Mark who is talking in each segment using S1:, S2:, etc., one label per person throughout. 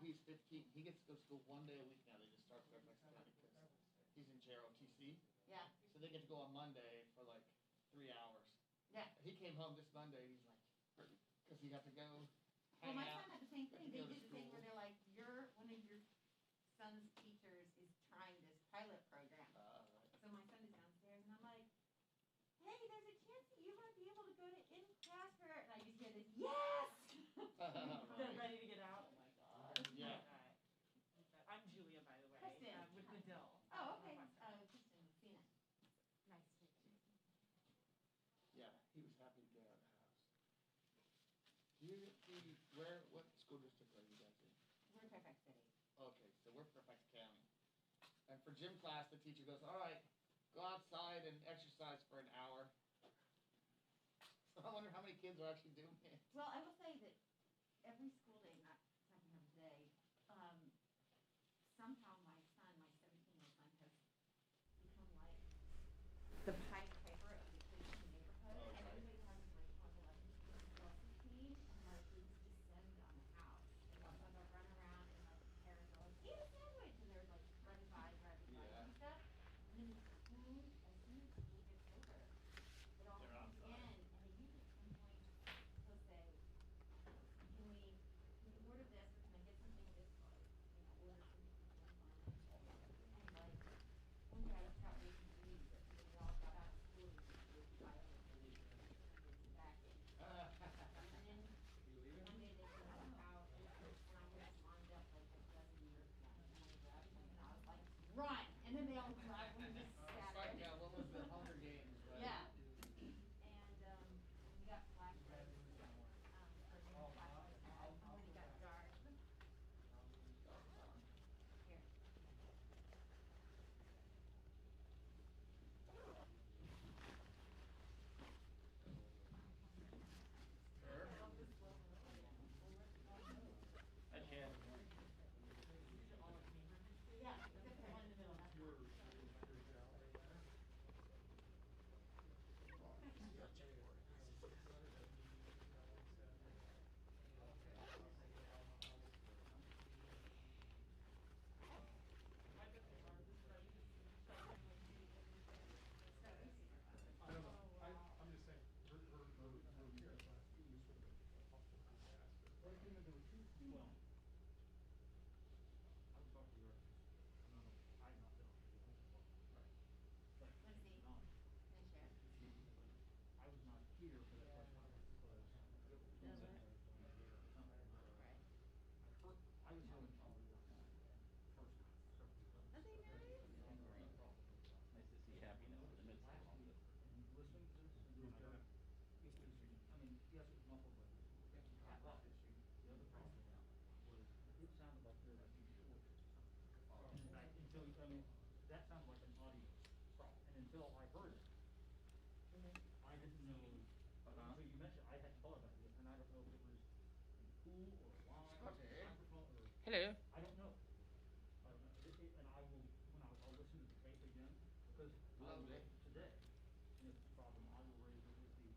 S1: Toby's 15. He gets to go to school 1 day a week now. They just start Fairfax County because he's in JROTC.
S2: Yeah.
S1: So they get to go on Monday for like 3 hours.
S2: Yeah.
S1: He came home this Monday. He's like, because he got to go.
S2: Well, my son had the same thing. They did the thing where they're like, one of your son's teachers is trying this pilot program.
S1: Right.
S2: So my son is downstairs, and I'm like, hey, there's a chance that you might be able to go to in-class for it. And I just hear this, yes! They're ready to get out. Oh, my God.
S1: Yeah.
S3: I'm Julia, by the way.
S2: Kristen.
S3: With Medill.
S2: Oh, okay. Kristen, Cena. Nice to meet you.
S1: Yeah, he was happy to get out of the house. What school district are you guys in?
S2: We're in Fairfax City.
S1: Okay, so we're Fairfax County. And for gym class, the teacher goes, all right, go outside and exercise for an hour. So I wonder how many kids are actually doing it.
S2: Well, I will say that every school day, not talking about today, somehow my 17-year-old son has become like the Pied Piper of the kids in the neighborhood.
S1: Oh,
S2: and
S1: right.
S2: everybody has like 11, 12, 15, and like we just descend on the house. And like they'll run around and like parents are like, eat a sandwich, and they're like running by
S1: Yeah.
S2: and stuff. And then as soon as school gets over, it all
S1: They're
S2: comes
S1: outside.
S2: in, and they usually at some point he'll say, can we order this, or can I get something this close? Order something from online. And like, one day I was out making food, but we all got out of school, and we would buy everything, and it's back in. And then one day they came out, and I was lined up like a dozen years ago, and I grabbed them, and I was like, run! And then they all grabbed one and just
S1: It's
S2: scattered.
S1: like, what was the Hunger Games, right?
S2: Yeah. And we got flashlights, for flashlights, and when it got dark. Here.
S1: I can.
S2: Yeah, except for the one in the middle. That's
S4: I'm just saying, her parents last week was sort of a hospital disaster.
S5: Well, there were two people. I was talking to her. No, I've not been on the phone. Right. But
S2: Let's see.
S5: no,
S2: Can I share?
S5: I was not here for that first time because
S2: Does it? Right.
S5: I was having trouble with that first several times.
S2: Are they nice?
S6: Nice to see happiness in the midst of all this.
S5: And listening to this, and then I mean, yes, it was muffled, but the other problem was it sounded like there was until, I mean, that sounds like an audio problem, and until I heard it, I didn't know, until you mentioned, I hadn't thought about it, and I don't know if it was a pool or a line,
S1: Okay.
S5: microphone, or.
S6: Hello.
S5: I don't know. And I will, I'll listen to the tape again, because
S1: Lovely.
S5: today, and if it's a problem, I will raise it with the,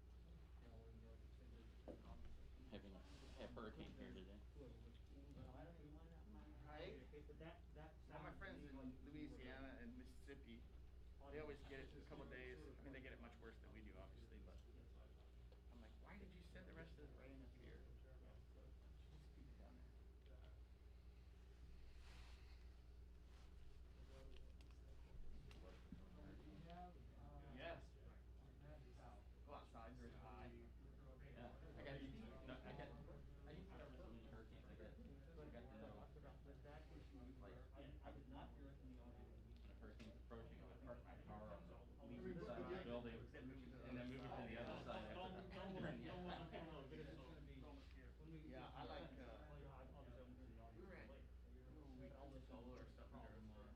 S6: Having a hurricane here today.
S1: Right?
S5: But that
S1: All my
S5: sounds
S1: friends
S5: to
S1: in
S5: me like
S1: Louisiana and Mississippi, they always get it in a couple of days. I mean, they get it much worse than we do, obviously, but I'm like, why did you send the rest of the rain up here? Just keep it down there. Yes. Go outside during the high.
S6: Yeah. I got used to no, I cover so many hurricanes. I got to know like
S5: I did not hear it in the audio.
S6: when a hurricane's approaching, I would park my car on the leeward side of the building and then move it to the other side after
S1: Yeah, I like, we were at Solar or something during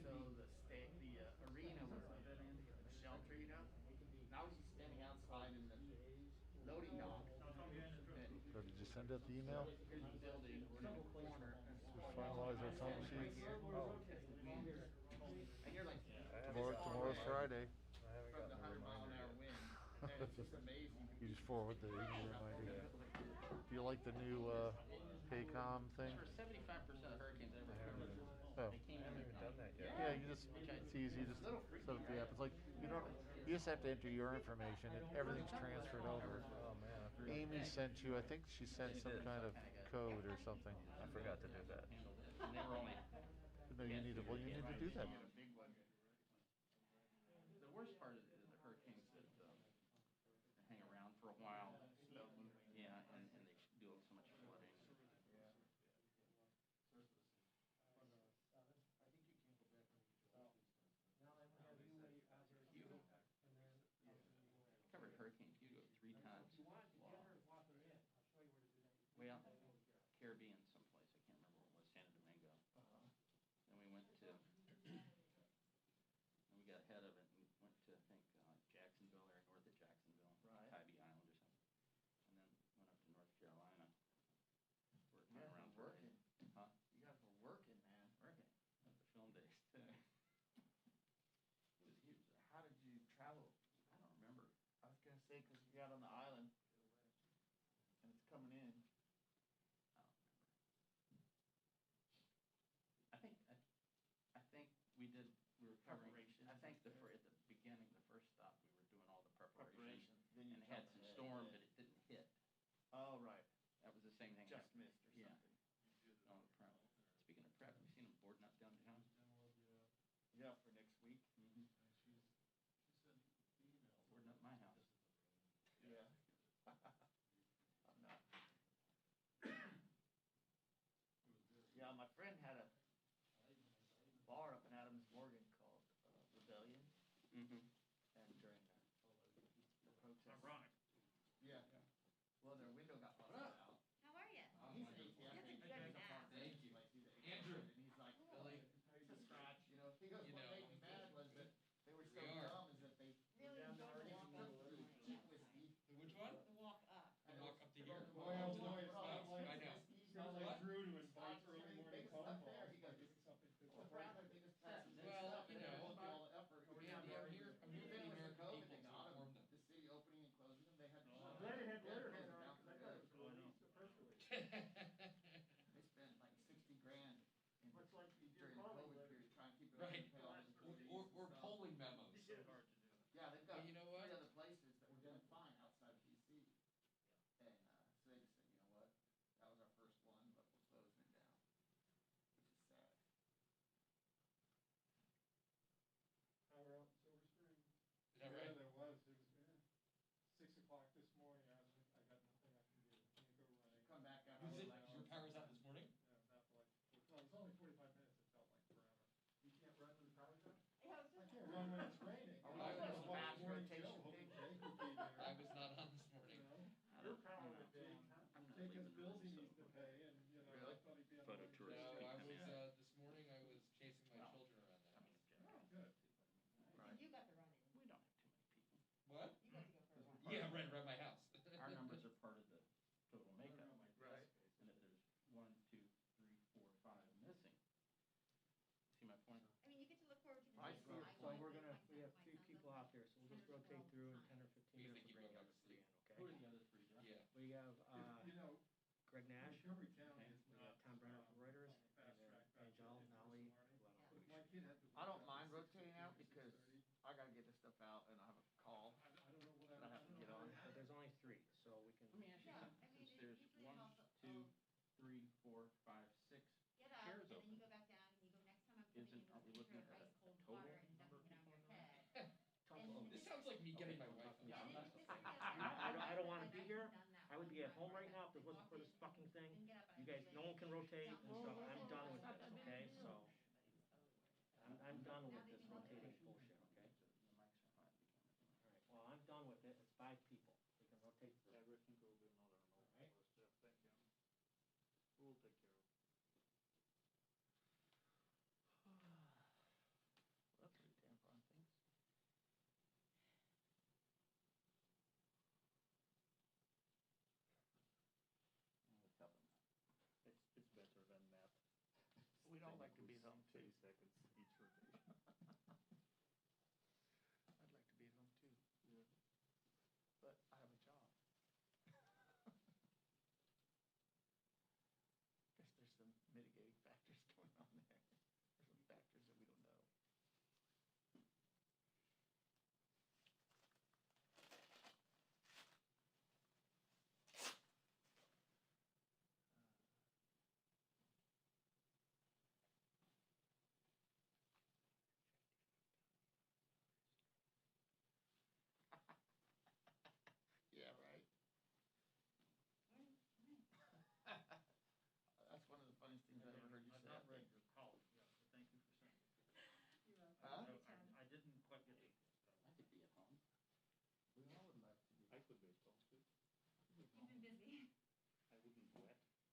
S1: so the arena was a shelter, you know? And I was just standing outside in the loading dock.
S4: So did you send out the email?
S1: Here's the building, we're in the corner.
S4: Just finalize our time
S1: Right
S4: sheets?
S1: here.
S4: Oh.
S1: And you're like,
S4: Tomorrow's Friday.
S1: from the 100-mile-an-hour wind. And it's just amazing.
S7: You just forward the reminder. Do you like the new Paycom thing?
S6: For 75% of hurricanes I ever covered,
S7: Oh.
S6: they came in.
S7: Yeah, you just, it's easy, you just set up the app. It's like, you just have to enter your information and everything's transferred over.
S8: Oh, man, I forgot.
S7: Amy sent you, I think she sent some kind of code or something.
S8: I forgot to do that.
S6: And they were only.
S7: No, you need to do that.
S6: A big one. The worst part is the hurricanes that hang around for a while. Yeah, and they do so much flooding. Covered Hurricane Hugo 3 times. Wow. Way out Caribbean someplace, I can't remember what it was, Santo Domingo. Then we went to, and we got ahead of it and went to, I think, Jacksonville, or north of Jacksonville, Tybee Island or something. And then went up to North Carolina.
S1: You guys were working.
S6: Huh?
S1: You guys were working, man.
S6: Working. At the film days too. It was huge.
S1: How did you travel?
S6: I don't remember.
S1: I was gonna say, because you're out on the island, and it's coming in.
S6: I think we were covering,
S1: Preparation.
S6: I think at the beginning, the first stop, we were doing all the preparation.
S1: Then you
S6: And had
S1: jumped
S6: some
S1: ahead.
S6: storm, but it didn't hit.
S1: Oh, right.
S6: That was the same thing.
S1: Just
S6: happened.
S1: missed or
S6: Yeah.
S1: something.
S6: On the prep. Speaking of prep, you seen them boarding up downtown?
S1: Yeah, for next week.
S6: Mm-hmm. Boarding up my house.
S1: Yeah. I'm not. Yeah, my friend had a bar up in Adams Morgan called Rebellion,
S6: Mm-hmm.
S1: and during the protest.
S4: Ironic.
S1: Yeah. Well, their window got busted out.
S2: How are you?
S1: He's ATF.
S2: That's a
S1: He's
S2: good
S1: a
S2: mask.
S1: farm
S6: Thank you.
S1: like, he's a
S6: Andrew.
S1: And he's like,
S6: Billy.
S1: it's a scratch, you know. He goes,
S6: You
S1: what
S6: know.
S1: made me mad was that they were so
S6: We are.
S1: dumb is that they
S2: Really
S1: down there already
S2: don't walk
S1: went
S2: up
S1: through
S2: the
S1: cheap
S2: line.
S1: whiskey.
S6: Which one?
S2: To walk up.
S1: And
S6: walk up to
S1: it
S6: here.
S1: was-
S4: Boy, oh boy,
S1: it was all
S4: I know.
S1: expensive whiskey.
S4: Sounds
S6: What?
S4: like Drew to invite
S1: It's
S4: early
S1: the
S4: morning
S1: biggest
S4: phone
S1: stuff
S4: calls.
S1: there. He goes,
S4: Making something to
S1: we're proud of the biggest presses and
S6: Well,
S1: stuff.
S6: you
S1: And they
S6: know,
S1: won't do all the effort.
S6: Andy, I'm here for
S1: Even
S6: the
S1: with
S6: American
S1: COVID,
S6: people
S1: they
S6: to
S1: got
S6: inform
S1: them.
S6: them.
S1: The city opening and closing them, they had.
S4: I'm glad it had letters
S1: They
S4: in
S1: had
S4: there,
S1: down
S4: 'cause
S1: for
S4: I thought it
S1: good.
S4: was going to the press release.
S1: They spent like $60,000 in
S4: Much like you did
S1: during the
S4: calling
S1: COVID
S4: letters.
S1: period trying to keep it
S6: Right.
S1: open, pay all the employees
S6: Or
S1: and stuff.
S6: polling memos.
S4: So hard to do.
S1: Yeah, they've got
S6: But you know what?
S1: 3 other places that were doing fine outside of DC. And so they just said, you know what? That was our first one, but we're closing it down, which is sad.
S4: Power out in Silver Spring.
S6: Is that
S4: Yeah,
S6: right?
S4: there was. It was 6 o'clock this morning. I got nothing I can do. Can't go running.
S1: Come back out.
S6: Was it,
S1: like,
S6: your power was out this morning?
S4: Yeah, not for like, well, it was only 45 minutes. It felt like forever. You can't run when the power's out?
S2: Yeah, I was
S4: I
S2: just.
S4: can't run when it's raining.
S1: Are we
S6: I
S1: doing
S6: was
S1: this
S6: watching
S1: fast
S4: Morning
S1: rotation
S4: show,
S1: thing?
S4: hoping Jake would be there.
S6: I was not on this morning.
S4: You know?
S6: I
S4: Your
S6: don't-
S4: power
S6: you
S4: would
S6: know.
S4: Jake,
S6: I'm not
S4: Jake has
S6: leaving
S4: bills he
S6: early,
S4: needs to
S6: so-
S4: pay, and, you know, I
S1: Really?
S4: thought he'd be on
S7: Photo
S4: morning
S7: tourist
S4: show.
S6: No, I
S7: come
S6: was,
S7: in.
S6: this morning I was chasing my children around the house.
S4: Oh, good.
S2: And you got the run in.
S6: We don't have too many people.
S2: You
S6: What?
S2: got to go for a walk.
S6: Yeah, right around my house.
S1: Our numbers are part of the
S6: total makeup.
S1: Right.
S6: And if there's 1, 2, 3, 4, 5 missing. See my point?
S2: I mean, you get to look forward to the
S1: I
S2: day.
S1: see your
S2: I
S9: So
S2: went
S9: we're
S2: with
S9: gonna,
S2: my
S9: we
S2: son-
S9: have
S2: my
S9: 3
S2: son's
S9: people
S2: up
S9: out there, so we'll just
S2: 10 or
S9: rotate
S2: 12
S9: through in
S2: times.
S9: 10 or 15
S6: You
S9: minutes,
S6: think
S9: we'll
S6: you
S9: bring
S6: go
S9: the
S6: back
S9: other
S6: to
S9: 3
S6: sleep?
S9: in,
S6: Who are
S9: okay?
S6: the other 3, John? Yeah.
S9: We have,
S4: You know,
S9: Greg Nash,
S4: Montgomery County is
S9: we
S4: not.
S9: have Tom Brenner from Reuters,
S4: fast
S9: and then
S4: track back
S9: Angel,
S4: to
S9: Nolly,
S4: in-person learning.
S9: Glenn.
S4: My kid had to.
S1: I don't
S4: work out
S1: mind
S4: at
S1: rotating out
S4: 6:30.
S1: because I gotta get this stuff out and I have a call.
S4: I don't know what
S1: I have to get on.
S9: But there's only 3, so we can.
S6: Let me ask you
S2: Yeah,
S6: something.
S2: I mean,
S6: Since there's
S2: usually
S6: 1,
S2: helps-
S6: 2, 3, 4, 5, 6
S2: Get up,
S6: chairs
S2: and then you
S6: open.
S2: go back down, and you go, next time I'm coming
S6: Isn't,
S2: in
S6: are we
S2: with a
S6: looking
S2: pitcher
S6: at
S2: of
S6: a
S2: ice cold
S6: total
S2: water and
S6: number of
S2: dumping it on
S6: people
S2: your
S6: in there?
S2: head.
S9: Total.
S6: This sounds like me getting my wife.
S9: Yeah,
S6: I'm not.
S9: I don't wanna be here. I would be at home right now if it wasn't for this fucking thing. You guys, no one can rotate and stuff. I'm done with this, okay? So, I'm done with this rotating bullshit, okay? Alright, well, I'm done with it. It's 5 people. We can rotate through.
S7: Yeah, Rick can go get another note.
S9: Alright.
S7: Jeff, thank you. We'll take care of it.
S1: That's pretty damn fun things.
S7: It's better than that.
S1: We'd all like to be home too.
S7: 30 seconds each rotation.
S1: I'd like to be at home too.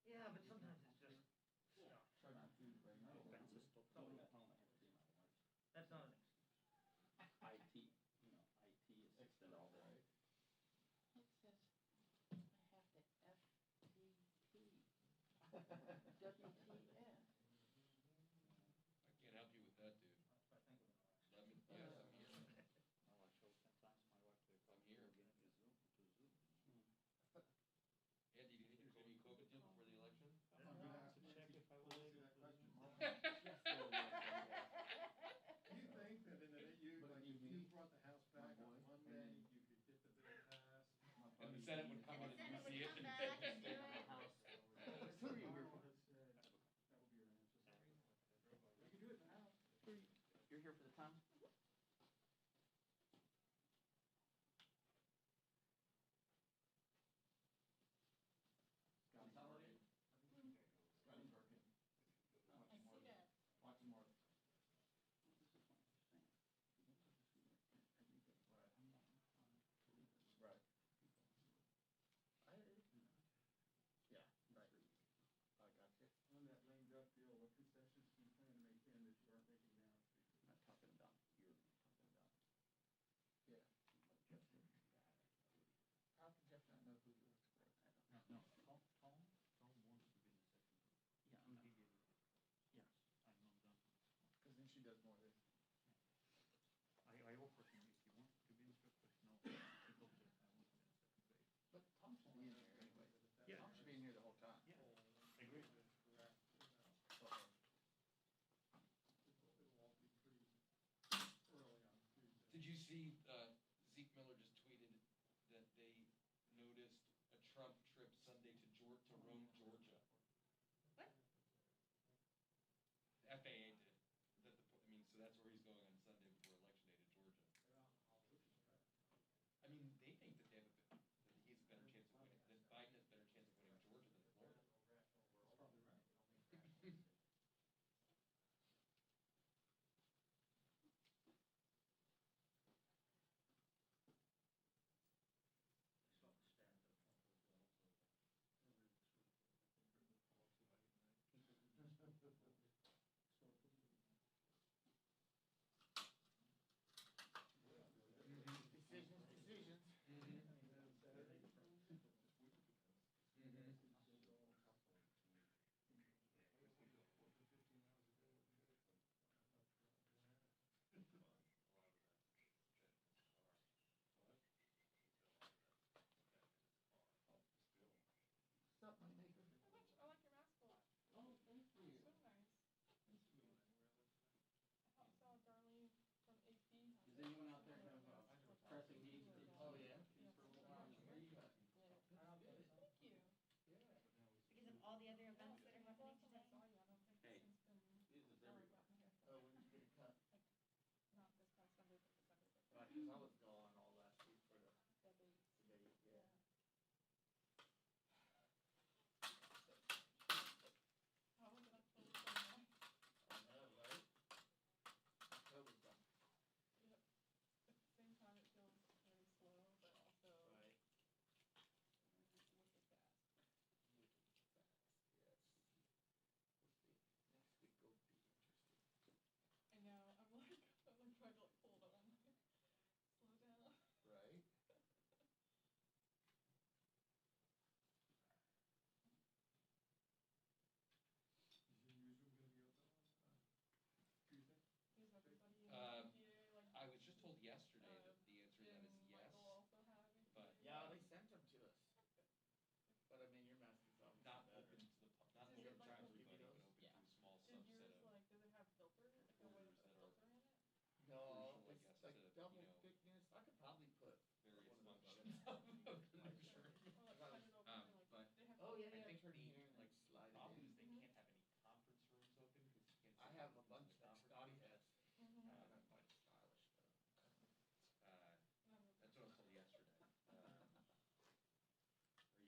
S9: Yeah, but sometimes it's just stuff.
S6: Charging food right now.
S9: Expenses to
S6: Tell
S9: put
S6: me,
S9: up.
S6: tell me I had to be my lunch.
S9: That's not an excuse.
S6: IT, IT assistant all day.
S8: It says I have to FTP. WTF.
S10: I can't help you with that, dude.
S5: So I think of it.
S10: Let me, yes, I'm here.
S6: I watch shows 10 times, my wife to
S10: I'm here.
S6: get into Zoom, to Zoom.
S10: Andy, do you think there's gonna be a COVID deal before the election?
S7: I'm gonna have to check if I was able to.
S4: Do you think that in the, if you brought the House back on Monday, you could get the bill passed?
S10: And the Senate would come
S2: And
S10: in
S2: the
S10: and
S2: Senate
S10: see
S2: would
S10: it.
S2: come back and do it.
S9: House.
S5: Who are you here for? That would be your answer.
S4: You can do it now.
S6: You're here for the time?
S7: Scotty's working. Scotty's working.
S3: I see that.
S7: Watching more. Right. Yeah, right. I got you.
S5: On that lame duck deal, what concessions do you plan to make then that you aren't making now?
S6: I'm not talking about, you're talking about.
S7: Yeah.
S6: Jeff did.
S7: How could Jeff not know who he works for?
S6: No, Tom wants to be in the second group. Yeah, I'm not. Yes, I know that.
S7: Because then she does more of this.
S6: I offered him if you want to be in the first place, no, he told me I want to be in the second phase.
S7: But Tom should be in here anyway.
S6: Yeah.
S7: Tom should be in here the whole time.
S6: Yeah, I agree.
S7: So,
S4: It'll all be pretty early on Tuesday.
S10: Did you see, Zeke Miller just tweeted that they noticed a Trump trip Sunday to Rome, Georgia?
S2: What?
S10: The FAA did. That the, I mean, so that's where he's going on Sunday before election day to Georgia. I mean, they think that they have that he has a better chance of winning, that Biden has a better chance of winning Georgia than Florida.
S4: That's probably right.
S7: decisions, decisions. What's up, my maker?
S3: I like your mask a lot.
S7: Oh, thank you.
S3: So nice. I saw Darlene from AP.
S6: Is anyone out there have, pressing needs?
S7: Oh, yeah?
S6: Where are you at?
S3: Thank you.
S2: Because of all the other events that are happening
S3: Last time I
S2: today.
S3: saw you, I don't think
S6: Hey,
S3: since been,
S6: this is
S3: oh, I
S6: everywhere.
S3: got my hair.
S7: Oh, when did you get a cut?
S3: Not this past Sunday, but the Sunday before.
S7: Right, because I was gone all last week for the
S3: That big.
S7: debate, yeah.
S3: How was it October 29th?
S7: I know, right? October's done.
S3: Yep. At the same time, it feels very slow, but also
S7: Right.
S3: wicked fast.
S7: Yes. We'll see. Next week will be interesting.
S3: I know. I'm like trying to like hold on, like slow down.
S7: Right?
S4: Is your newsroom gonna be open on Tuesday?
S3: Is everybody in
S10: Um,
S3: EPA like?
S10: I was just told yesterday that the answer to that is
S3: Jim,
S10: yes.
S3: Michael also have EPA.
S10: but-
S7: Yeah, they sent them to us. But I mean, your mask is obviously
S10: Not
S7: better.
S10: open to the, not
S3: Is
S10: open
S3: it
S10: to
S3: like-
S10: everybody, but open
S3: Yeah.
S10: to a small
S3: Is
S10: subset
S3: yours
S10: of.
S3: like, does it have filter, like a way to put a
S10: reporters that are-
S3: filter in it?
S7: No,
S10: crucial, I
S7: it's
S10: guess,
S7: like
S10: to,
S7: double
S10: you know,
S7: thickness. I could probably put
S10: various
S7: one of those
S10: functions
S7: on
S10: of
S7: it.
S10: it, I'm sure.
S3: Or like cut it over, like,
S10: but
S3: they have.
S7: Oh, yeah,
S3: filters.
S7: yeah,
S10: think
S7: turn it
S10: the,
S7: here and
S10: like,
S7: like slide it
S10: problem
S7: in.
S10: is they can't have any conference rooms open because you can't.
S7: I
S10: see
S7: have
S10: who's
S7: a
S10: in
S7: bunch
S10: the
S7: that
S10: conference
S7: Scotty
S10: room.
S7: has.
S3: Mhm.
S7: They're not quite stylish, but.
S3: No, no,
S10: That's what I was told yesterday.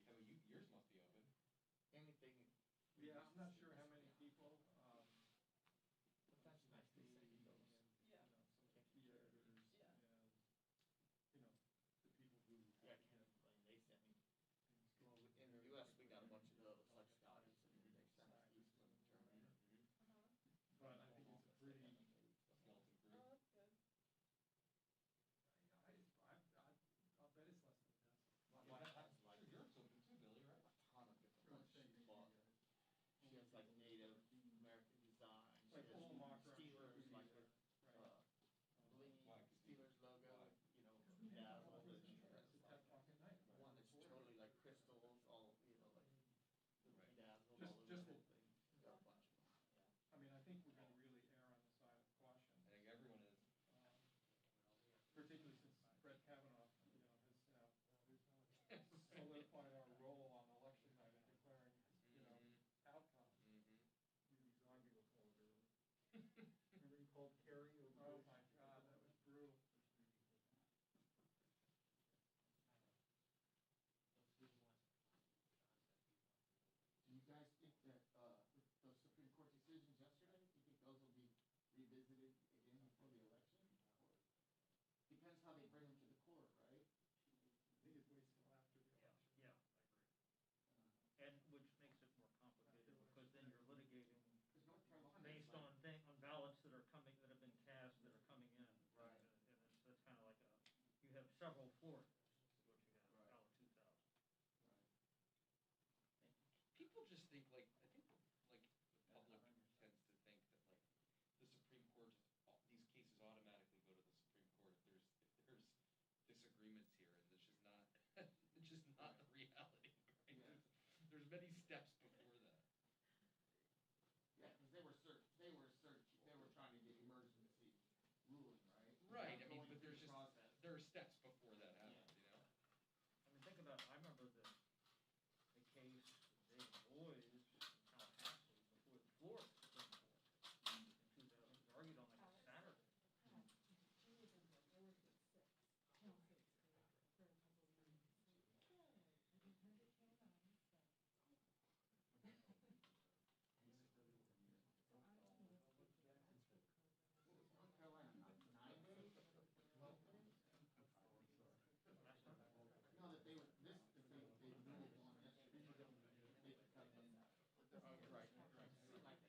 S10: Or yours must be open.
S7: Anything.
S4: Yeah, I'm not sure how many people,
S7: But that's nice, they send you those.
S3: Yeah.
S4: some of the key editors
S3: Yeah.
S4: and, the people who.
S7: Yeah, I can't complain, they sent me.
S4: things go
S7: In the US, we got a bunch of those, like Scotty.
S5: several floors, is what you have, out of 2,000.
S10: People just think like, I think like the public tends to think that like the Supreme Court just, these cases automatically go to the Supreme Court if there's disagreements here, and it's just not, it's just not the reality, right? There's many steps before that.
S1: Yeah, because they were trying to get emergency ruling, right?
S10: Right, I mean,
S1: Going
S10: but
S1: through
S10: there's
S1: the
S10: just,
S1: process.
S10: there are steps before that happens, you know?
S5: I mean, think about, I remember the case, David Boys in Tallahassee, before the Florida Supreme Court in 2000, it was argued on like a Saturday.
S8: She was in the board at 6, till 6 for a couple of meetings. Good, I didn't have it count on, so. So I don't know if
S1: What was North Carolina, 9 days? 12 days? No, that they were, this, if they ruled on this, they could come in. Oh, right, right. It seemed like it was even time.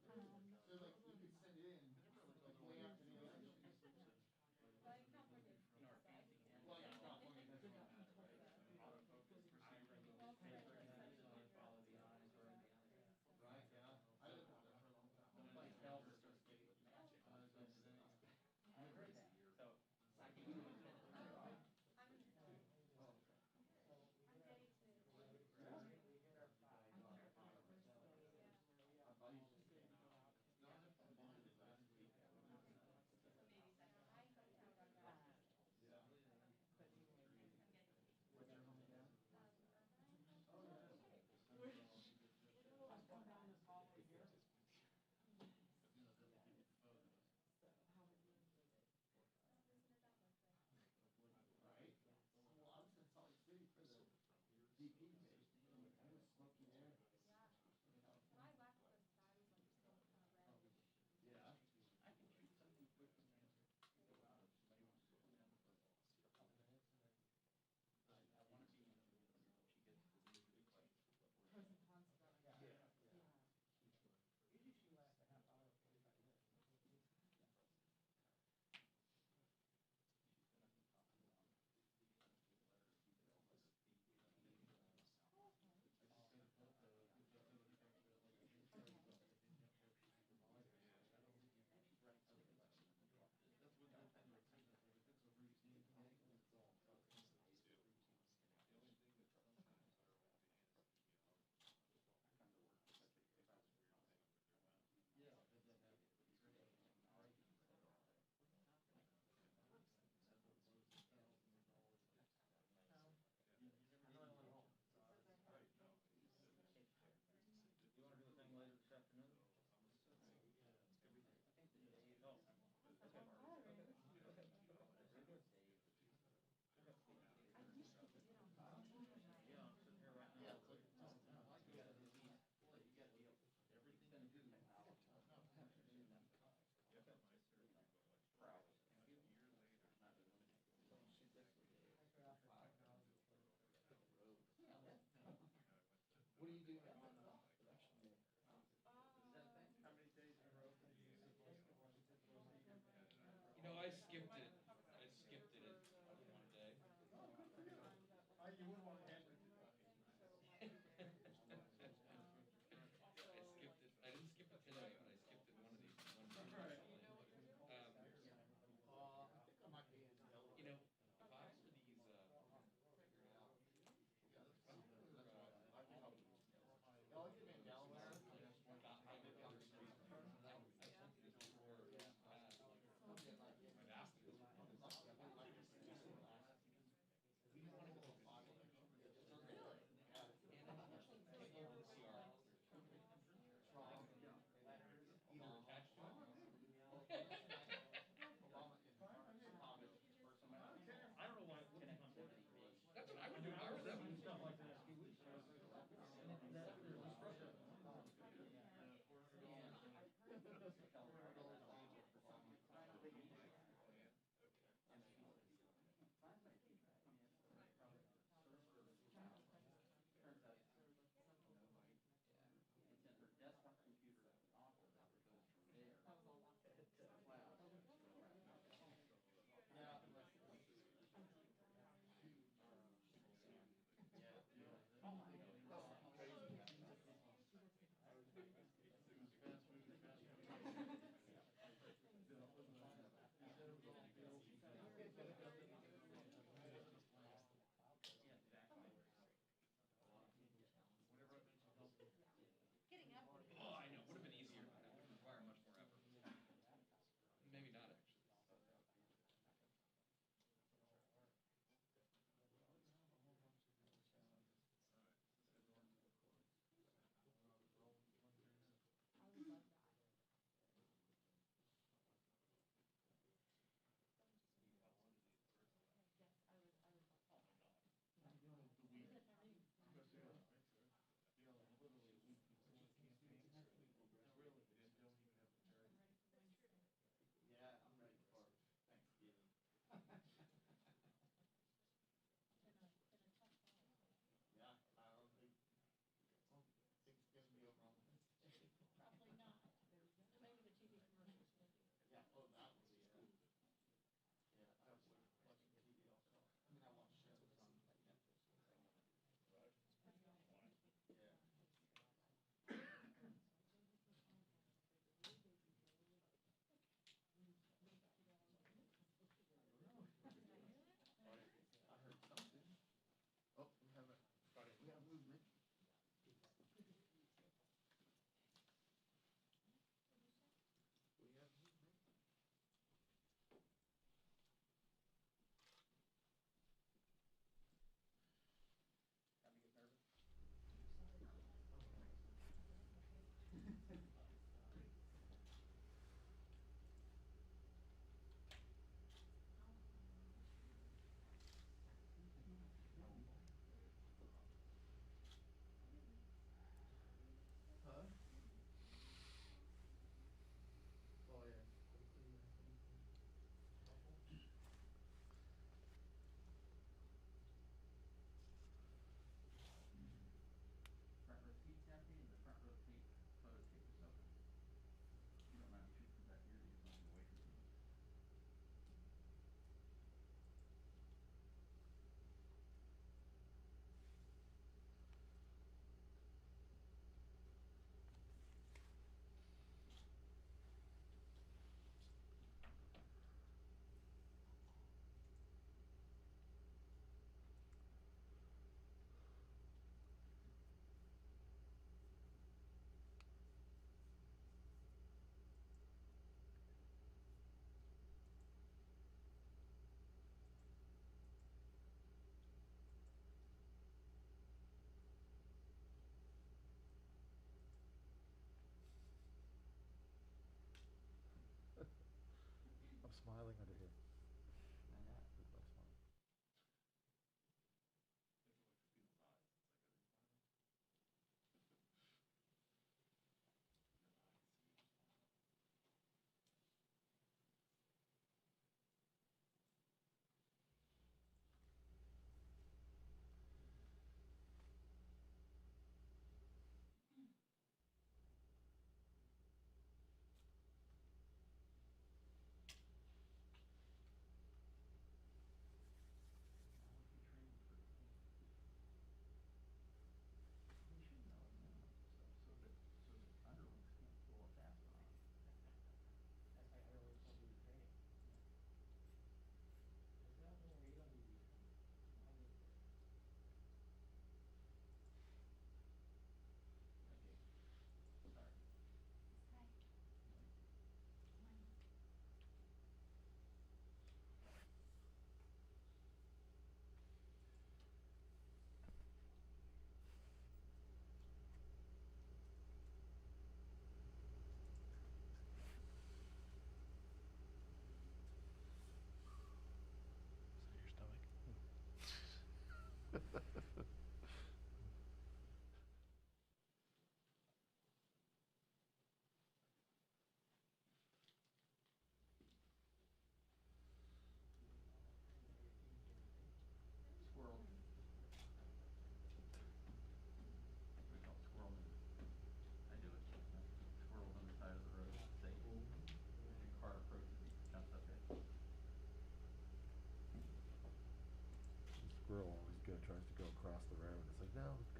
S8: I don't know, and we have
S1: So like, you could send it in, like, way after the election.
S8: well, in California,
S1: In our fancy. Well, yeah, California doesn't have that, right? Autofocus for follow the eyes, right, yeah. I lived out there for a long time. Like Elvis just getting matching. I was gonna say. I heard that. So.
S2: I'm ready to.
S1: Our buddies just came out. No, I visited last week. Yeah. What's your hometown? Oh, yeah.
S8: I'll come down this hallway here.
S1: Right? Well, I was in Salt Lake City for the DP debate. I was smoky there. Yeah. I can shoot something quick and then go out if somebody wants to come down for a couple minutes. I want to be, she gets the good questions.
S8: Pros and cons about it.
S1: Yeah.
S8: Yeah.
S4: Usually she lasts a half hour, 45 minutes.
S5: You wanna do a thing later this afternoon? Oh. Yeah, I'm sitting here right now.
S1: Yeah, so just, like, you gotta be, everything you do. What are you doing on election day? Is that a thing? How many days in a row can you use the postal one?
S10: You know, I skipped it on one day.
S4: Oh, good for you. You wouldn't want to hand it to me.
S10: I skipped it, I didn't skip it today, but I skipped it one of these,
S4: Right.
S10: recently.
S1: I think I might be in Delaware.
S10: You know, if I was for these,
S1: Yeah, that's fine. That's why I can help you. Y'all get me in Delaware.
S10: I live down the street. I've looked at this before, I've asked, like,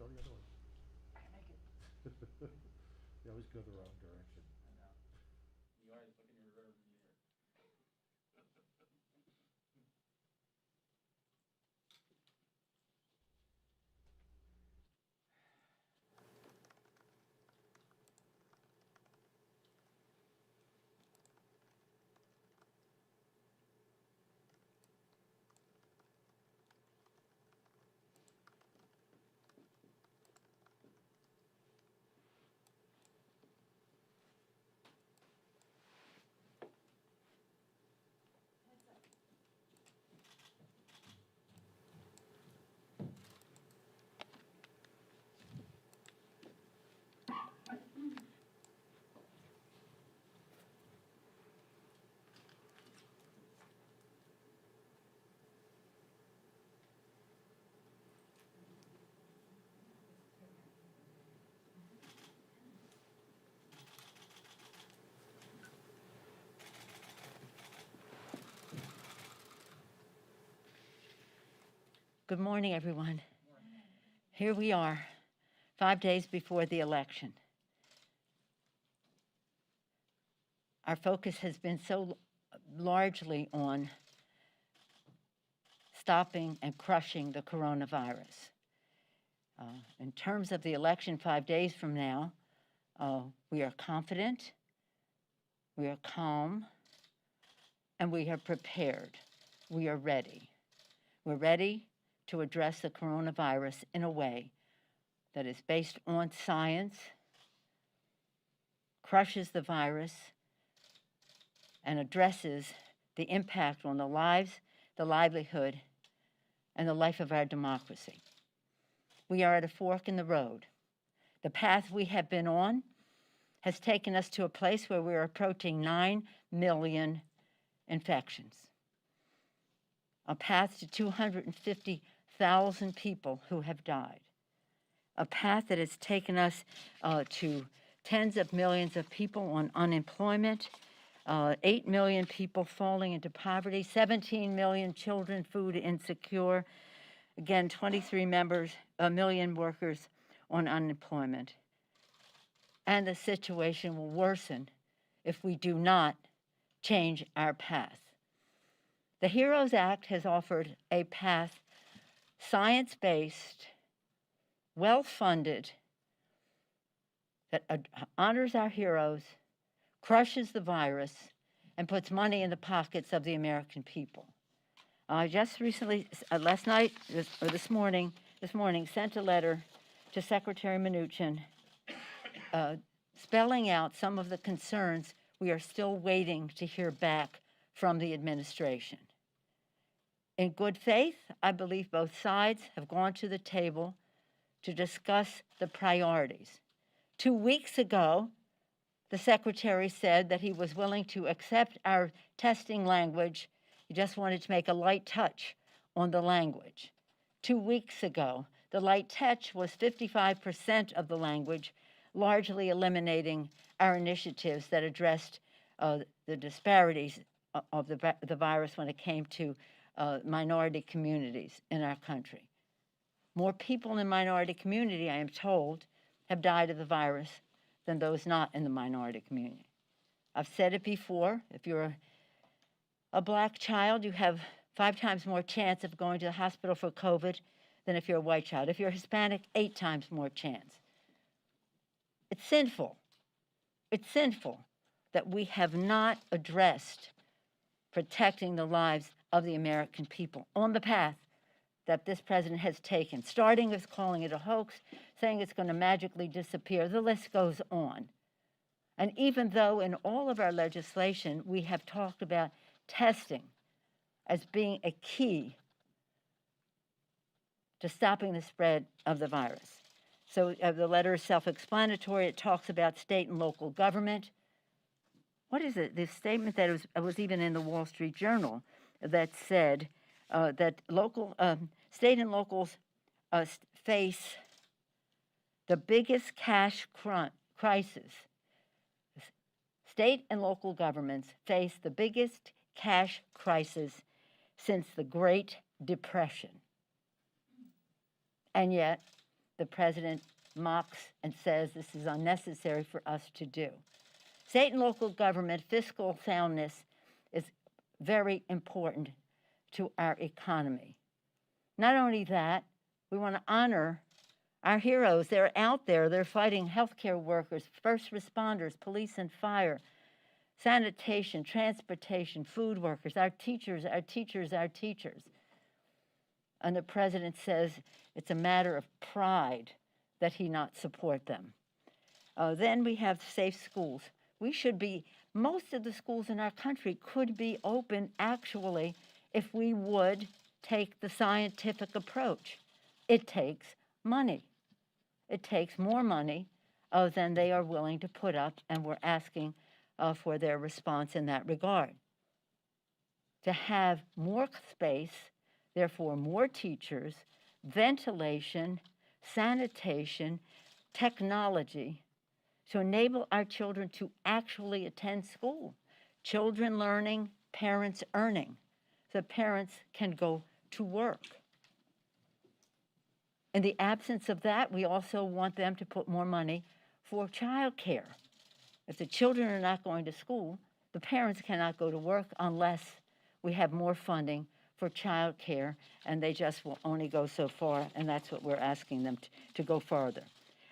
S7: go the other way.
S1: I can make it.
S7: You always go the wrong direction.
S1: I know. You always look in your rearview mirror.
S11: Good morning, everyone. Here we are, 5 days before the election. Our focus has been so largely on stopping and crushing the coronavirus. In terms of the election 5 days from now, we are confident, we are calm, and we are prepared. We are ready. We're ready to address the coronavirus in a way that is based on science, crushes the virus, and addresses the impact on the lives, the livelihood, and the life of our democracy. We are at a fork in the road. The path we have been on has taken us to a place where we're approaching 9 million infections. A path to 250,000 people who have died. A path that has taken us to tens of millions of people on unemployment, 8 million people falling into poverty, 17 million children food insecure, again, 23 million workers on unemployment. And the situation will worsen if we do not change our path. The HEROES Act has offered a path, science-based, well-funded, that honors our heroes, crushes the virus, and puts money in the pockets of the American people. I just recently, last night, or this morning, sent a letter to Secretary Mnuchin spelling out some of the concerns we are still waiting to hear back from the administration. In good faith, I believe both sides have gone to the table to discuss the priorities. 2 weeks ago, the Secretary said that he was willing to accept our testing language. He just wanted to make a light touch on the language. 2 weeks ago, the light touch was 55% of the language, largely eliminating our initiatives that addressed the disparities of the virus when it came to minority communities in our country. More people in the minority community, I am told, have died of the virus than those not in the minority community. I've said it before, if you're a black child, you have 5 times more chance of going to the hospital for COVID than if you're a white child. If you're Hispanic, 8 times more chance. It's sinful. It's sinful that we have not addressed protecting the lives of the American people on the path that this president has taken, starting with calling it a hoax, saying it's going to magically disappear. The list goes on. And even though in all of our legislation we have talked about testing as being a key to stopping the spread of the virus. So the letter is self-explanatory. It talks about state and local government. What is it? This statement that was even in the Wall Street Journal that said that state and locals face the biggest cash crisis. State and local governments face the biggest cash crisis since the Great Depression. And yet, the president mocks and says this is unnecessary for us to do. State and local government fiscal soundness is very important to our economy. Not only that, we want to honor our heroes. They're out there. They're fighting healthcare workers, first responders, police and fire, sanitation, transportation, food workers, our teachers, our teachers, our teachers. And the president says it's a matter of pride that he not support them. Then we have safe schools. Most of the schools in our country could be open actually if we would take the scientific approach. It takes money. It takes more money than they are willing to put up, and we're asking for their response in that regard. To have more space, therefore more teachers, ventilation, sanitation, technology, to enable our children to actually attend school. Children learning, parents earning, so parents can go to work. In the absence of that, we also want them to put more money for child care. If the children are not going to school, the parents cannot go to work unless we have more funding for child care, and they just will only go so far, and that's what we're asking them to go farther.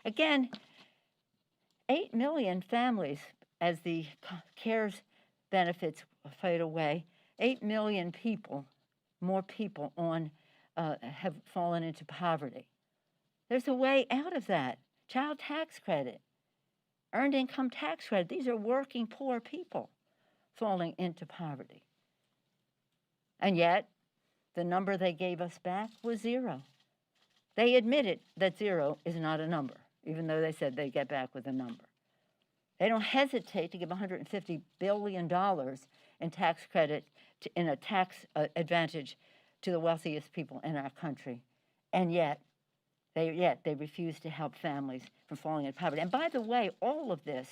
S11: Again, 8 million families, as the CARES benefits fade away, 8 million people, more people have fallen into poverty. There's a way out of that. Child tax credit, earned income tax credit. These are working poor people falling into poverty. And yet, the number they gave us back was 0. They admitted that 0 is not a number, even though they said they'd get back with a number. They don't hesitate to give $150 billion in tax credit, in a tax advantage to the wealthiest people in our country. And yet they refuse to help families from falling into poverty. And by the way, all of this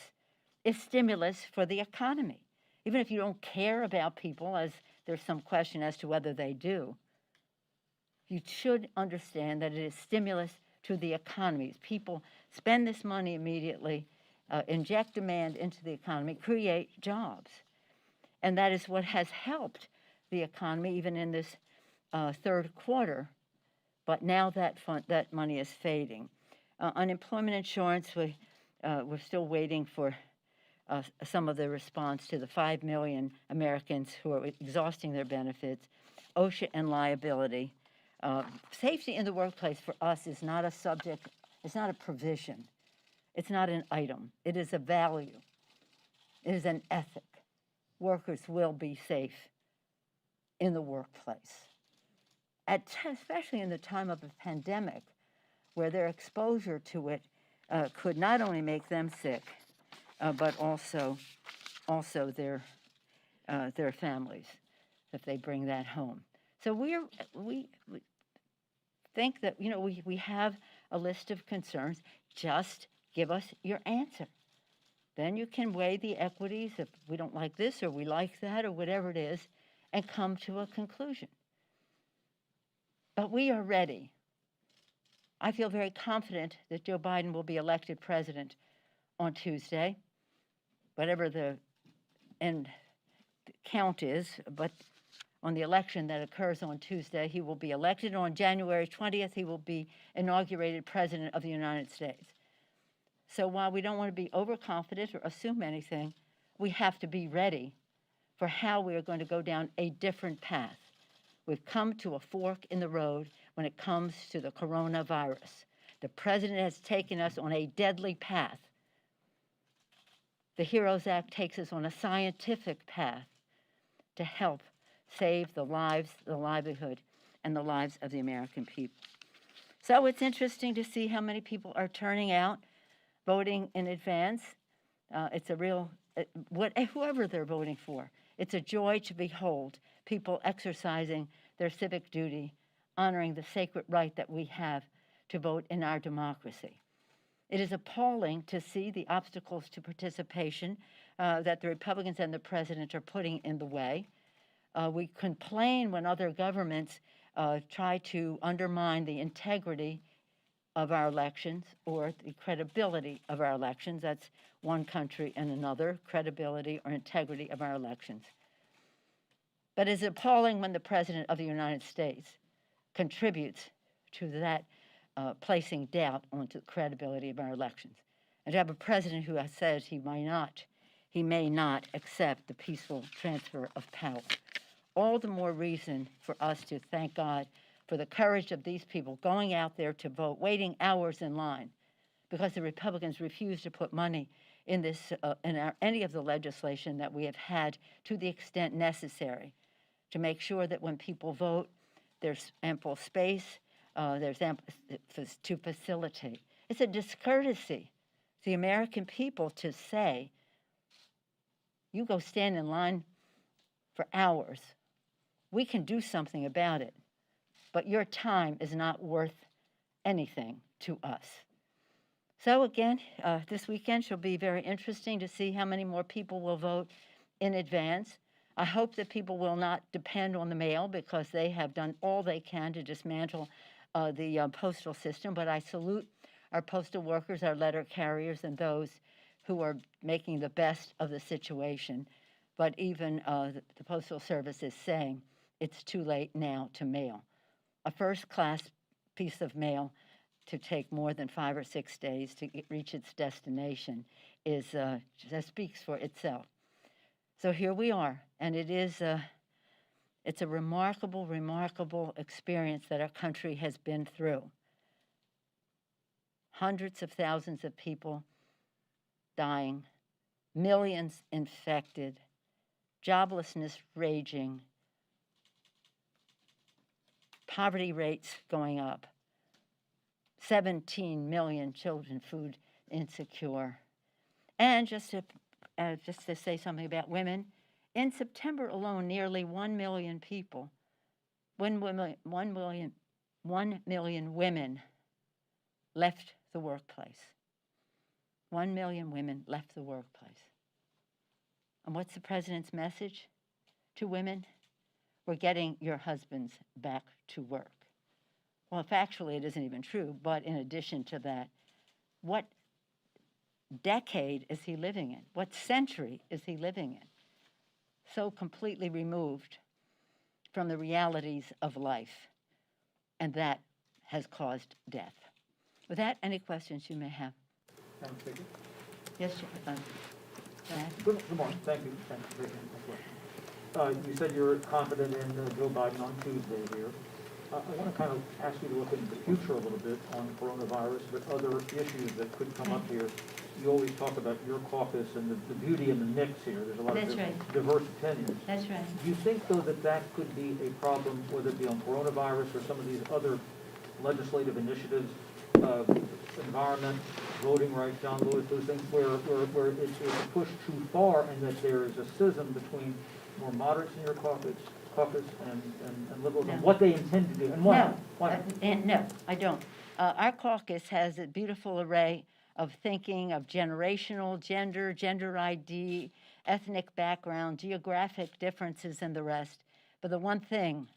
S11: is stimulus for the economy. Even if you don't care about people, as there's some question as to whether they do, you should understand that it is stimulus to the economy. People spend this money immediately, inject demand into the economy, create jobs. And that is what has helped the economy even in this third quarter. But now that money is fading. Unemployment insurance, we're still waiting for some of the response to the 5 million Americans who are exhausting their benefits. OSHA and liability. Safety in the workplace for us is not a subject, it's not a provision. It's not an item. It is a value. It is an ethic. Workers will be safe in the workplace. Especially in the time of a pandemic, where their exposure to it could not only make them sick, but also their families, if they bring that home. So we think that, we have a list of concerns. Just give us your answer. Then you can weigh the equities if we don't like this or we like that or whatever it is, and come to a conclusion. But we are ready. I feel very confident that Joe Biden will be elected president on Tuesday, whatever the end count is, but on the election that occurs on Tuesday, he will be elected. On January 20th, he will be inaugurated president of the United States. So while we don't want to be overconfident or assume anything, we have to be ready for how we are going to go down a different path. We've come to a fork in the road when it comes to the coronavirus. The president has taken us on a deadly path. The HEROES Act takes us on a scientific path to help save the lives, the livelihood, and the lives of the American people. So it's interesting to see how many people are turning out, voting in advance. It's a real, whoever they're voting for, it's a joy to behold people exercising their civic duty, honoring the sacred right that we have to vote in our democracy. It is appalling to see the obstacles to participation that the Republicans and the president are putting in the way. We complain when other governments try to undermine the integrity of our elections or the credibility of our elections. That's one country and another, credibility or integrity of our elections. But it's appalling when the President of the United States contributes to that placing doubt onto the credibility of our elections. And to have a president who has said he may not accept the peaceful transfer of power. All the more reason for us to thank God for the courage of these people going out there to vote, waiting hours in line, because the Republicans refused to put money in this, any of the legislation that we have had to the extent necessary to make sure that when people vote, there's ample space, there's ample to facilitate. It's a discourtesy to the American people to say, you go stand in line for hours. We can do something about it, but your time is not worth anything to us. So again, this weekend shall be very interesting to see how many more people will vote in advance. I hope that people will not depend on the mail because they have done all they can to dismantle the postal system, but I salute our postal workers, our letter carriers, and those who are making the best of the situation. But even the Postal Service is saying it's too late now to mail. A first-class piece of mail to take more than 5 or 6 days to reach its destination is that speaks for itself. So here we are, and it's a remarkable, remarkable experience that our country has been through. Hundreds of thousands of people dying, millions infected, joblessness raging, poverty rates going up, 17 million children food insecure. And just to say something about women, in September alone, nearly 1 million people, 1 million women left the workplace. 1 million women left the workplace. And what's the president's message to women? We're getting your husbands back to work. Well, factually, it isn't even true, but in addition to that, what decade is he living in? What century is he living in? So completely removed from the realities of life, and that has caused death. With that, any questions you may have?
S5: Madam Speaker?
S11: Yes, Matt?
S5: Good morning. Thank you. Thank you for taking my question. You said you're confident in Joe Biden on Tuesday here. I want to kind of ask you to look into the future a little bit on coronavirus, but other issues that could come up here. You always talk about your caucus and the beauty in the mix here. There's a lot of diverse opinions.
S11: That's right.
S5: Do you think, though, that could be a problem, whether it be on coronavirus or some of these other legislative initiatives, environment, voting rights, John Lewis, those things, where it's pushed too far and that there is a schism between more moderates in your caucus and liberals, and what they intend to do, and why?
S11: No, I don't. Our caucus has a beautiful array of thinking, of generational, gender ID, ethnic background, geographic differences, and the rest. But the one thing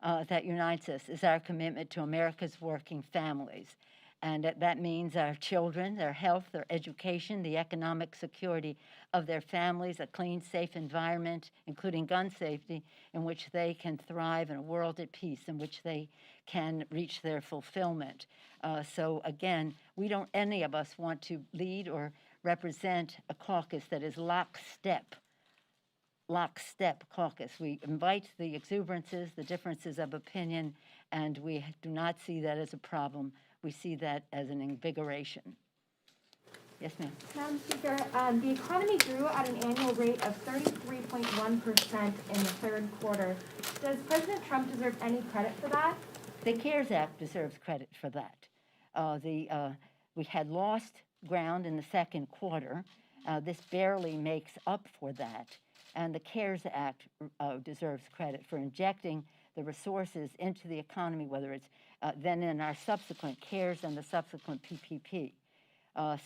S11: that unites us is our commitment to America's working families. And that means our children, their health, their education, the economic security of their families, a clean, safe environment, including gun safety, in which they can thrive in a world at peace, in which they can reach their fulfillment. So again, we don't, any of us want to lead or represent a caucus that is lockstep caucus. We invite the exuberances, the differences of opinion, and we do not see that as a problem. We see that as an invigoration. Yes, ma'am.
S12: Madam Speaker, the economy grew at an annual rate of 33.1% in the third quarter. Does President Trump deserve any credit for that?
S11: The CARES Act deserves credit for that. We had lost ground in the second quarter. This barely makes up for that. And the CARES Act deserves credit for injecting the resources into the economy, whether it's then in our subsequent CARES and the subsequent PPP.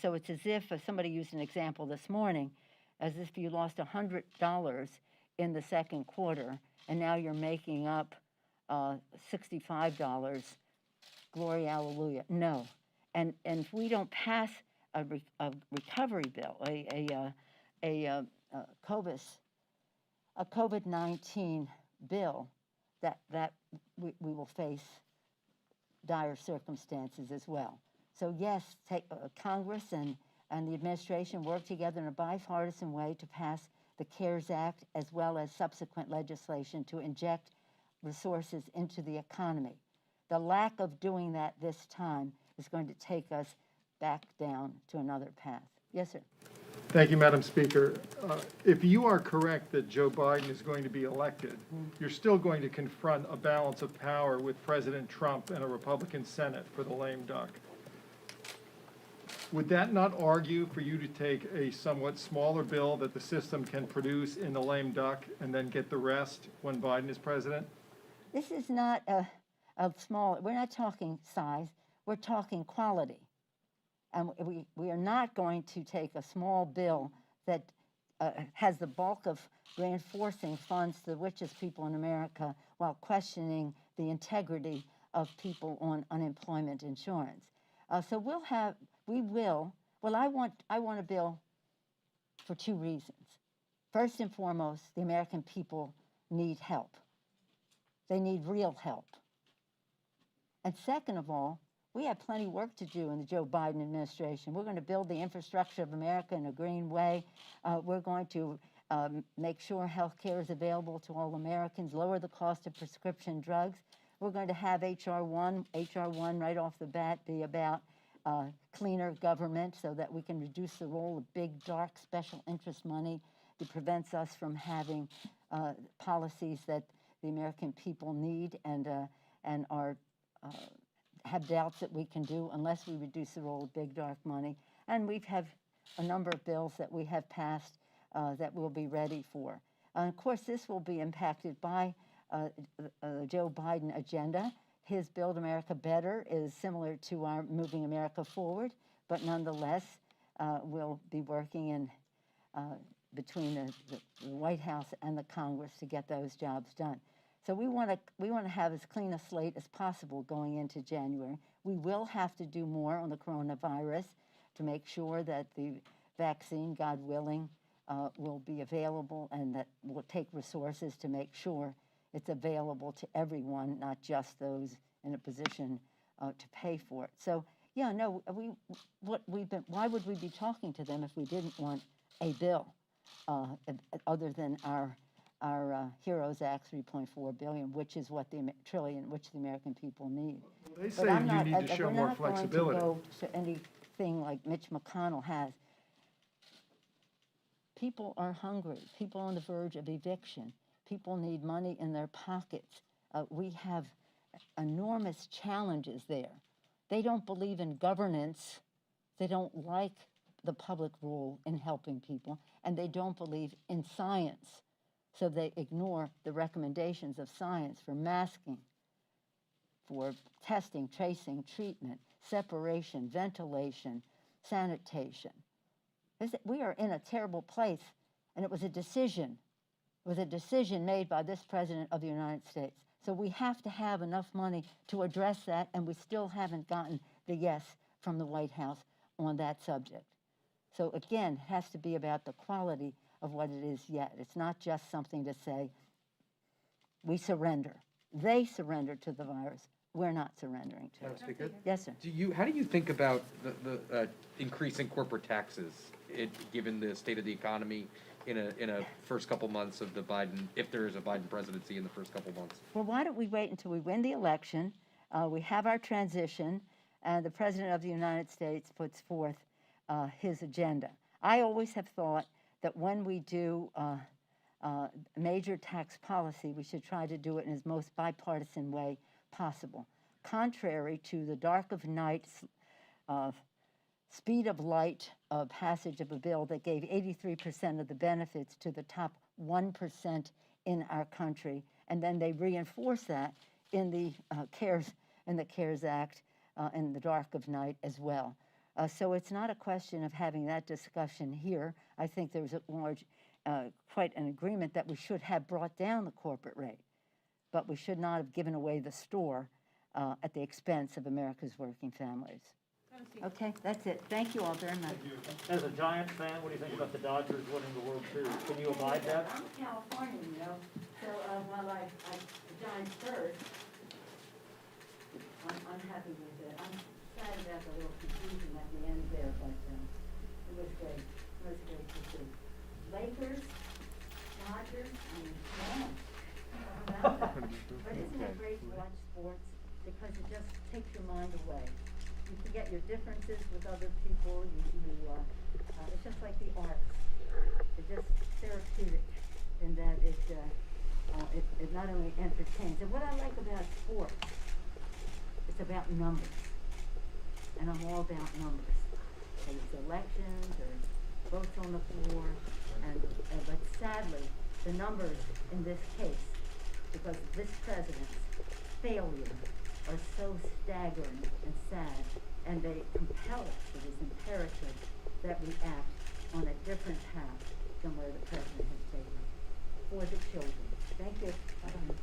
S11: So it's as if somebody used an example this morning, as if you lost $100 in the second quarter, and now you're making up $65. Glory, hallelujah. No, And if we don't pass a recovery bill, a COVID-19 bill, that we will face dire circumstances as well. So yes, Congress and the administration work together in a bipartisan way to pass the CARES Act as well as subsequent legislation to inject resources into the economy. The lack of doing that this time is going to take us back down to another path. Yes, sir.
S4: Thank you, Madam Speaker. If you are correct that Joe Biden is going to be elected, you're still going to confront a balance of power with President Trump and a Republican Senate for the lame duck. Would that not argue for you to take a somewhat smaller bill that the system can produce in the lame duck and then get the rest when Biden is president?
S11: This is not a small, we're not talking size, we're talking quality. And we are not going to take a small bill that has the bulk of reinforcing funds to the richest people in America while questioning the integrity of people on unemployment insurance. So I want a bill for two reasons. First and foremost, the American people need help. They need real help. And second of all, we have plenty of work to do in the Joe Biden administration. We're going to build the infrastructure of America in a green way. We're going to make sure health care is available to all Americans, lower the cost of prescription drugs. We're going to have HR 1 right off the bat be about cleaner government so that we can reduce the role of big, dark, special interest money that prevents us from having policies that the American people need and are have doubts that we can do unless we reduce the role of big, dark money. And we have a number of bills that we have passed that we'll be ready for. Of course, this will be impacted by the Joe Biden agenda. His Build America Better is similar to our Moving America Forward, but nonetheless, we'll be working in between the White House and the Congress to get those jobs done. So we want to have as clean a slate as possible going into January. We will have to do more on the coronavirus to make sure that the vaccine, God willing, will be available, and that we'll take resources to make sure it's available to everyone, not just those in a position to pay for it. So yeah, no, why would we be talking to them if we didn't want a bill other than our HEROES Act 3.4 billion, which is what the American people need.
S4: They say you need to show more flexibility.
S11: We're not going to go to anything like Mitch McConnell has. People are hungry. People on the verge of eviction. People need money in their pockets. We have enormous challenges there. They don't believe in governance. They don't like the public role in helping people, and they don't believe in science. So they ignore the recommendations of science for masking, for testing, tracing, treatment, separation, ventilation, sanitation. We are in a terrible place, and it was a decision. It was a decision made by this President of the United States. So we have to have enough money to address that, and we still haven't gotten the yes from the White House on that subject. So again, it has to be about the quality of what it is yet. It's not just something to say, we surrender. They surrender to the virus. We're not surrendering to it.
S10: Speaker?
S11: Yes, sir.
S10: How do you think about the increase in corporate taxes, given the state of the economy in a first couple months of the Biden, if there is a Biden presidency in the first couple months?
S11: Well, why don't we wait until we win the election, we have our transition, and the President of the United States puts forth his agenda. I always have thought that when we do major tax policy, we should try to do it in as most bipartisan way possible. Contrary to the dark of night, speed of light passage of a bill that gave 83% of the benefits to the top 1% in our country, and then they reinforce that in the CARES Act in the dark of night as well. So it's not a question of having that discussion here. I think there's a large, quite an agreement that we should have brought down the corporate rate, but we should not have given away the store at the expense of America's working families. Okay, that's it. Thank you all very much.
S9: As a Giants fan, what do you think about the Dodgers winning the World Series? Can you abide that?
S11: I'm a Californian, you know, so while I Giants first, I'm happy with it. I'm sad about the little confusion at the end there, but it was great. It was great to see. Lakers, Dodgers, I mean, yeah. But isn't it great to watch sports? Because it just takes your mind away. You forget your differences with other people. It's just like the arts. It's just therapeutic in that it not only entertains. And what I like about sports, it's about numbers. And I'm all about numbers. Whether it's elections or votes on the floor. But sadly, the numbers in this case, because of this president's failure, are so staggering and sad, and they compel us, it is imperative that we act on a different path than where the president has taken for the children. Thank you. Bye-bye.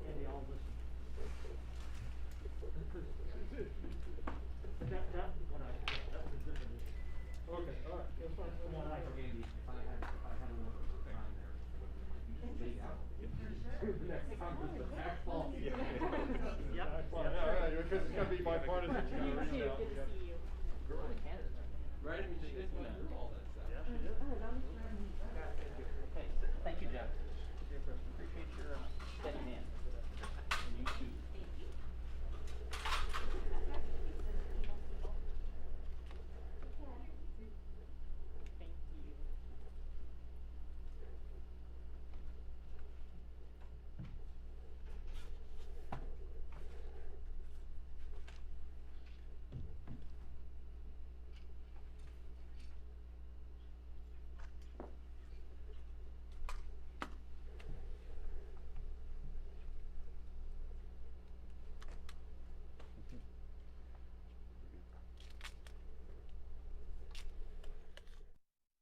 S9: Andy, I'll listen. That, what I, that was a different issue. Okay, all right, that's fine. One I for Andy, if I had a little time there, you just leave out. Next time with the tax law.
S4: Yep. All right, because it's gonna be bipartisan, it's gonna reach out.
S6: Right, we just did all that stuff.
S9: Yeah, she did.